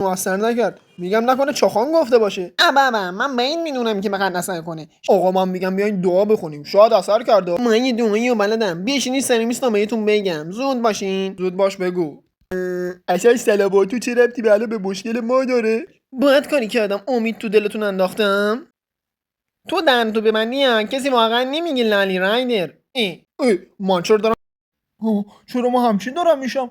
موثر نکرد. میگم نکنه چاخان گفته باشه. ابا من به این میدونم که بخاطر اثر کنه. آقا من میگم بیاین دعا بخونیم، شاید اثر کرده. من یه دعایی رو بلدم، بشینید سر میز تا بهتون بگم. زود باشین. زود باش بگو. اصلا صلواتو چه ربطی به مشکل ما داره؟ باید کاری کردم امید تو دلتون انداختم. تو دهنتو ببندی کسی واقعا نمیگه لالی رایدر. من چرا دارم چرا ما همچین دارم میشم؟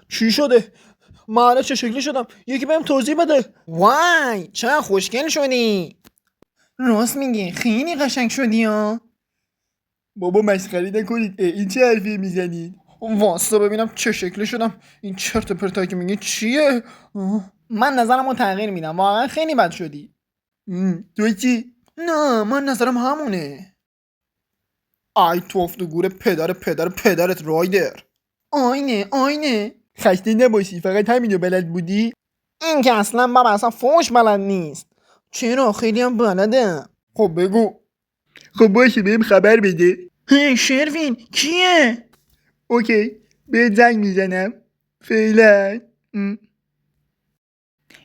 چی شده؟ من حالا چه شکلی شدم؟ یکی بهم توضیح بده. وای چه خوشگل شدی. راست میگه خیلی قشنگ شدی ها. بابا مسخره نکنید. این چه حرفی میزنید؟ واسه ببینم چه شکلی شدم. این چرت و پرتایی که میگه چیه؟ من نظرمو تغییر میدم، واقعا خیلی بد شدی. تو چی؟ نه من نظرم همونه. ای توف تو گوره پدرت رایدر. آینه خسته نباشی، فقط همینو بلد بودی؟ این که اصلا بابا اصلا فوش بلد نیست. چرا خیلی هم بلده. خب بگو. خب باشه بهم خبر بده. شروین کیه؟ اوکی به زنگ میزنم فعلا.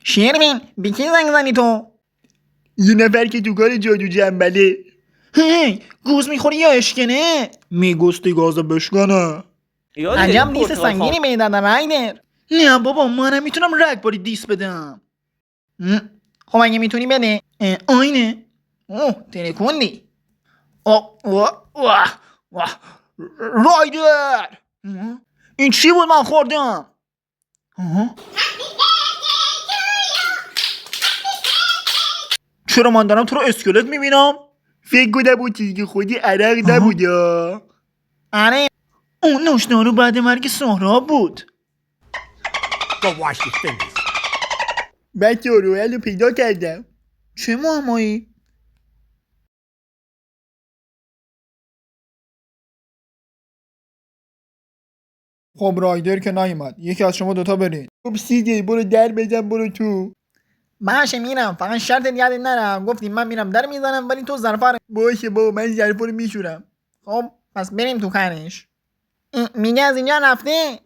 شروین به کی زنگ زنی تو؟ یه نفر که تو کار جادو جنبله. گوز میخوری یا اشکنه؟ میگوستی گازو بشکنه. عجب دیست سنگینی به دادن رایدر. نه بابا منم میتونم رگباری دیس بدم. خب اگه میتونی بده. آینه ترکوندی. رایدر این چی بود من خوردم؟ چرا من دارم تو رو اسکلت میبینم؟ فکر کنم اون چیزی که خودی عرق نبود یا؟ آره اون نوشنارو بعد مرگ سهراب بود. بچه رویل رو پیدا کردم. چه معمایی؟ خب رایدر که نیومد، یکی از شما دوتا برین. خب سیدی برو در بزن برو تو. باشه میرم، فقط شرط یاد نرم. گفتیم من میرم در میزنم ولی تو ظرفا رو. باشه بابا من ظرفا رو میشورم. خب پس بریم تو کارش. میگه از اینجا رفته.